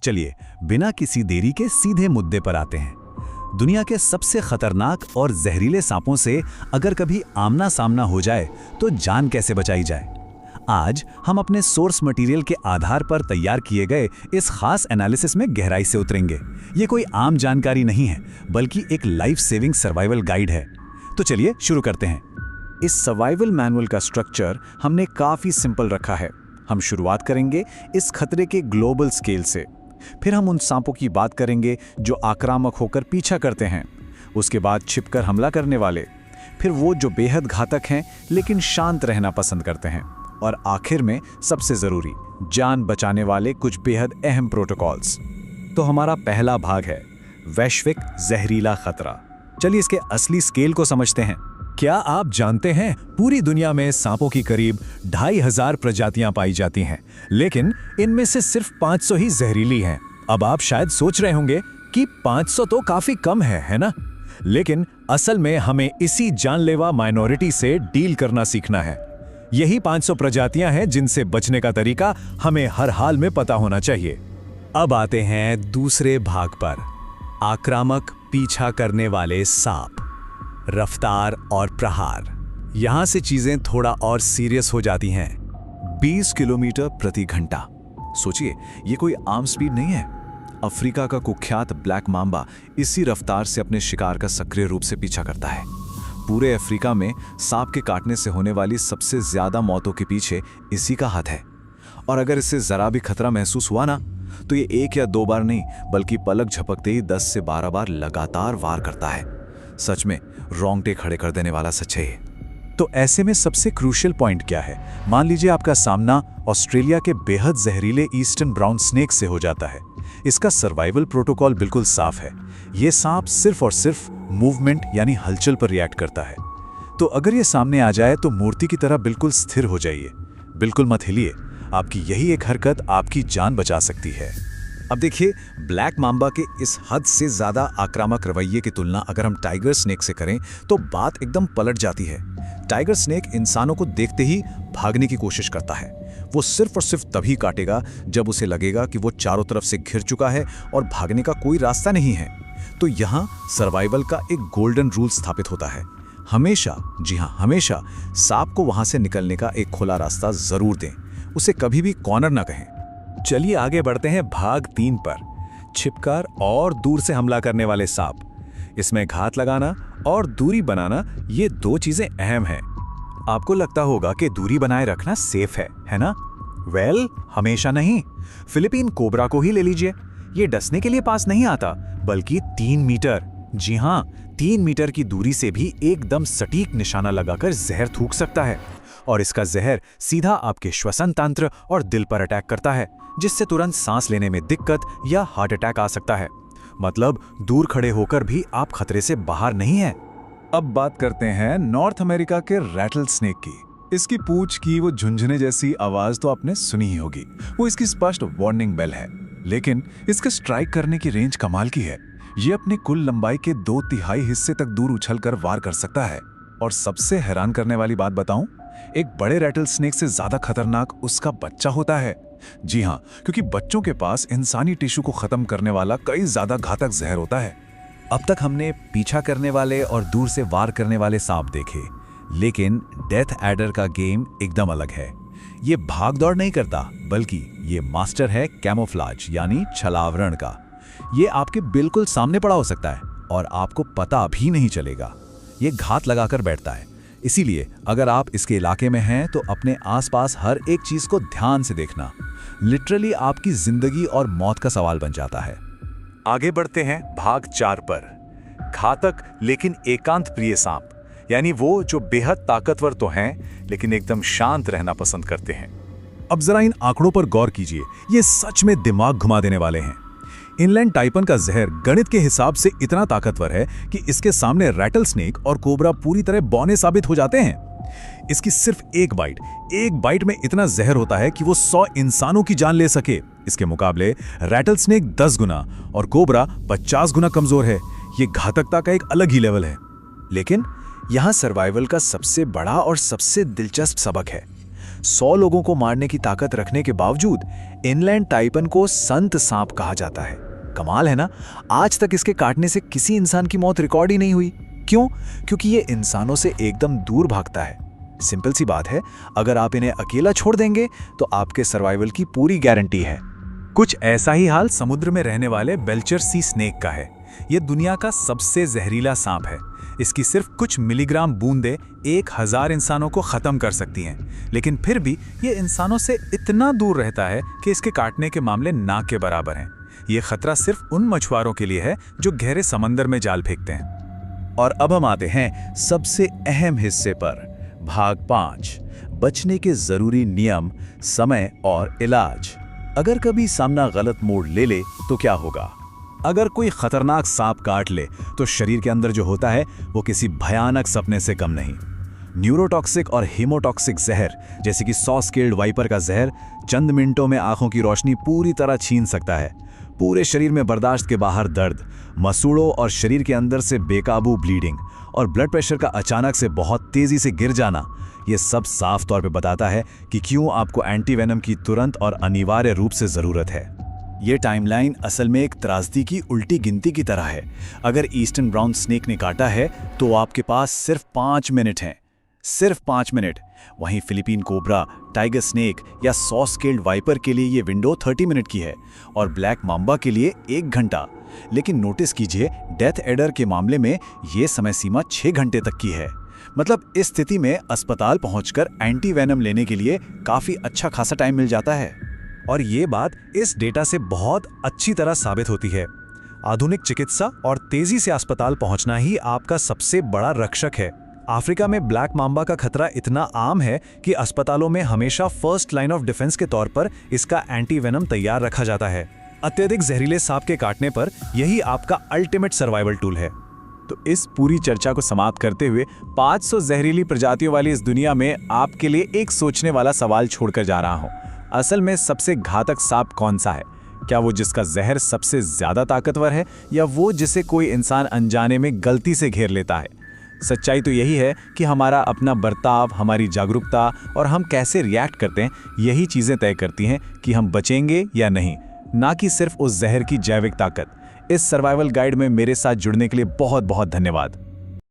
चलिए बिना किसी देरी के सीधे मुद्दे पर आते हैं। दुनिया के सबसे खतरनाक और जहरीले सांपों से अगर कभी आमना सामना हो जाए तो जान कैसे बचाई जाए। आज हम अपने सोर्स मटेरियल के आधार पर तैयार किए गए इस खास एनालिसिस में गहराई से उतरेंगे। ये कोई आम जानकारी नहीं है, बल्कि एक लाइफ सेविंग सर्वाइवल गाइड है। तो चलिए शुरू करते हैं। इस सर्वाइवल मैनुअल का स्ट्रक्चर हमने काफी सिंपल रखा है। हम शुरुआत करेंगे इस खतरे के ग्लोबल स्केल से, फिर हम उन सांपों की बात करेंगे जो आक्रामक होकर पीछा करते हैं, उसके बाद छिपकर हमला करने वाले, फिर वो जो बेहद घातक हैं लेकिन शांत रहना पसंद करते हैं, और आखिर में सबसे जरूरी जान बचाने वाले कुछ बेहद अहम प्रोटोकॉल्स। तो हमारा पहला भाग है वैश्विक जहरीला खतरा। चलिए इसके असली स्केल को समझते हैं। क्या आप जानते हैं पूरी दुनिया में सांपों की करीब 2500 प्रजातियां पाई जाती हैं, लेकिन इनमें से सिर्फ 500 ही जहरीली हैं। अब आप शायद सोच रहे होंगे कि 500 तो काफी कम है ना? लेकिन असल में हमें इसी जानलेवा माइनॉरिटी से डील करना सीखना है। यही 500 प्रजातियां हैं जिनसे बचने का तरीका हमें हर हाल में पता होना चाहिए। अब आते हैं दूसरे भाग पर, आक्रामक पीछा करने वाले सांप, रफ्तार और प्रहार। यहां से चीजें थोड़ा और सीरियस हो जाती हैं। 20 किलोमीटर प्रति घंटा। सोचिए, ये कोई आम स्पीड नहीं है। अफ्रीका का कुख्यात ब्लैक मांबा इसी रफ्तार से अपने शिकार का सक्रिय रूप से पीछा करता है। पूरे अफ्रीका में सांप के काटने से होने वाली सबसे ज्यादा मौतों के पीछे इसी का हाथ है। और अगर इससे जरा भी खतरा महसूस हुआ ना, तो ये 1 या 2 बार नहीं, बल्कि पलक झपकते ही 10 से 12 बार लगातार वार करता है। सच में रोंगटे खड़े कर देने वाला सच है ये। तो ऐसे में सबसे क्रूशियल पॉइंट क्या है? मान लीजिए आपका सामना ऑस्ट्रेलिया के बेहद जहरीले ईस्टर्न ब्राउन स्नेक से हो जाता है। इसका सर्वाइवल प्रोटोकॉल बिल्कुल साफ है। ये सांप सिर्फ और सिर्फ मूवमेंट यानी हलचल पर रिएक्ट करता है। तो अगर ये सामने आ जाए तो मूर्ति की तरह बिल्कुल स्थिर हो जाइए, बिल्कुल मत हिलिए। आपकी यही एक हरकत आपकी जान बचा सकती है। अब देखिए, ब्लैक मांबा के इस हद से ज्यादा आक्रामक रवैये की तुलना अगर हम टाइगर स्नेक से करें तो बात एकदम पलट जाती है। टाइगर स्नेक इंसानों को देखते ही भागने की कोशिश करता है। वो सिर्फ और सिर्फ तभी काटेगा जब उसे लगेगा कि वो चारों तरफ से घिर चुका है और भागने का कोई रास्ता नहीं है। तो यहाँ सर्वाइवल का एक गोल्डन रूल स्थापित होता है। हमेशा, जी हाँ हमेशा, सांप को वहां से निकलने का एक खुला रास्ता जरूर दें। उसे कभी भी कॉर्नर ना कहें। चलिए आगे बढ़ते हैं भाग 3 पर, छिपकर और दूर से हमला करने वाले सांप। इसमें घात लगाना और दूरी बनाना, ये 2 चीजें अहम हैं। आपको लगता होगा कि दूरी बनाए रखना सेफ है ना? वेल, हमेशा नहीं। फिलीपीन कोबरा को ही ले लीजिए। ये डसने के लिए पास नहीं आता, बल्कि 3 मीटर, जी हाँ 3 मीटर की दूरी से भी एकदम सटीक निशाना लगाकर जहर थूक सकता है। और इसका जहर सीधा आपके श्वसन तंत्र और दिल पर अटैक करता है, जिससे तुरंत सांस लेने में दिक्कत या हार्ट अटैक आ सकता है। मतलब दूर खड़े होकर भी आप खतरे से बाहर नहीं हैं। अब बात करते हैं नॉर्थ अमेरिका के रैटल स्नेक की। इसकी पूंछ की वो झुंझुने जैसी आवाज तो आपने सुनी ही होगी। वो इसकी स्पष्ट वार्निंग बेल है। लेकिन इसके स्ट्राइक करने की रेंज कमाल की है। ये अपनी कुल लंबाई के 2/3 हिस्से तक दूर उछलकर वार कर सकता है। और सबसे हैरान करने वाली बात बताऊं, एक बड़े रैटल स्नेक से ज्यादा खतरनाक उसका बच्चा होता है। जी हाँ, क्योंकि बच्चों के पास इंसानी टिश्यू को खत्म करने वाला कई ज्यादा घातक जहर होता है। अब तक हमने पीछा करने वाले और दूर से वार करने वाले सांप देखे, लेकिन डेथ एडर का गेम एकदम अलग है। ये भाग दौड़ नहीं करता, बल्कि ये मास्टर है कैमोफ्लाज यानी छलावरण का। ये आपके बिल्कुल सामने पड़ा हो सकता है और आपको पता भी नहीं चलेगा। ये घात लगाकर बैठता है। इसीलिए अगर आप इसके इलाके में हैं तो अपने आसपास हर एक चीज को ध्यान से देखना लिटरली आपकी जिंदगी और मौत का सवाल बन जाता है। आगे बढ़ते हैं भाग 4 पर, घातक लेकिन एकांत प्रिय सांप, यानी वो जो बेहद ताकतवर तो हैं लेकिन एकदम शांत रहना पसंद करते हैं। अब जरा इन आंकड़ों पर गौर कीजिए, ये सच में दिमाग घुमा देने वाले हैं। इनलैंड टाइपन का जहर गणित के हिसाब से इतना ताकतवर है कि इसके सामने रैटल स्नेक और कोबरा पूरी तरह बौने साबित हो जाते हैं। इसकी सिर्फ एक बाइट में इतना जहर होता है कि वो 100 इंसानों की जान ले सके। इसके मुकाबले रैटल स्नेक 10 गुना और कोबरा 50 गुना कमजोर है। ये घातकता का एक अलग ही लेवल है। लेकिन यहाँ सर्वाइवल का सबसे बड़ा और सबसे दिलचस्प सबक है। 100 लोगों को मारने की ताकत रखने के बावजूद इनलैंड टाइपन को संत सांप कहा जाता है। कमाल है ना, आज तक इसके काटने से किसी इंसान की मौत रिकॉर्ड ही नहीं हुई। क्यों? क्योंकि ये इंसानों से एकदम दूर भागता है। सिंपल सी बात है, अगर आप इन्हें अकेला छोड़ देंगे तो आपके सर्वाइवल की पूरी गारंटी है। कुछ ऐसा ही हाल समुद्र में रहने वाले बेल्चर सी स्नेक का है। ये दुनिया का सबसे जहरीला सांप है। इसकी सिर्फ कुछ मिलीग्राम बूंदें 1000 इंसानों को खत्म कर सकती हैं, लेकिन फिर भी ये इंसानों से इतना दूर रहता है कि इसके काटने के मामले ना के बराबर हैं। ये खतरा सिर्फ उन मछुआरों के लिए है जो गहरे समंदर में जाल फेंकते हैं। और अब हम आते हैं सबसे अहम हिस्से पर, भाग 5, बचने के जरूरी नियम, समय और इलाज। अगर कभी सामना गलत मोड़ ले ले तो क्या होगा? अगर कोई खतरनाक सांप काट ले तो शरीर के अंदर जो होता है वो किसी भयानक सपने से कम नहीं। न्यूरोटॉक्सिक और हीमोटॉक्सिक जहर, जैसे कि 100 स्केल्ड वाइपर का जहर, चंद मिनटों में आंखों की रोशनी पूरी तरह छीन सकता है। पूरे शरीर में बर्दाश्त के बाहर दर्द, मसूड़ों और शरीर के अंदर से बेकाबू ब्लीडिंग और ब्लड प्रेशर का अचानक से बहुत तेजी से गिर जाना, ये सब साफ तौर पे बताता है कि क्यों आपको एंटीवेनम की तुरंत और अनिवार्य रूप से जरूरत है। ये टाइमलाइन असल में एक त्रासदी की उल्टी गिनती की तरह है। अगर ईस्टर्न ब्राउन स्नेक ने काटा है तो आपके पास सिर्फ 5 मिनट हैं, सिर्फ 5 मिनट। वहीं फिलीपीन कोबरा, टाइगर स्नेक या 100 स्केल्ड वाइपर के लिए ये विंडो 30 मिनट की है और ब्लैक मांबा के लिए 1 घंटा। लेकिन नोटिस कीजिए, डेथ एडर के मामले में ये समय सीमा 6 घंटे तक की है। मतलब इस स्थिति में अस्पताल पहुंचकर एंटीवेनम लेने के लिए काफी अच्छा खासा टाइम मिल जाता है। और ये बात इस डेटा से बहुत अच्छी तरह साबित होती है। आधुनिक चिकित्सा और तेजी से अस्पताल पहुंचना ही आपका सबसे बड़ा रक्षक है। अफ्रीका में ब्लैक मांबा का खतरा इतना आम है कि अस्पतालों में हमेशा फर्स्ट लाइन ऑफ डिफेंस के तौर पर इसका एंटीवेनम तैयार रखा जाता है। अत्यधिक जहरीले सांप के काटने पर यही आपका अल्टीमेट सर्वाइवल टूल है। तो इस पूरी चर्चा को समाप्त करते हुए 500 जहरीली प्रजातियों वाली इस दुनिया में आपके लिए एक सोचने वाला सवाल छोड़कर जा रहा हूं। असल में सबसे घातक सांप कौन सा है? क्या वो जिसका जहर सबसे ज्यादा ताकतवर है, या वो जिसे कोई इंसान अनजाने में गलती से घेर लेता है? सच्चाई तो यही है कि हमारा अपना बर्ताव, हमारी जागरूकता और हम कैसे रिएक्ट करते हैं, यही चीजें तय करती हैं कि हम बचेंगे या नहीं, ना कि सिर्फ उस जहर की जैविक ताकत। इस सर्वाइवल गाइड में मेरे साथ जुड़ने के लिए बहुत बहुत धन्यवाद।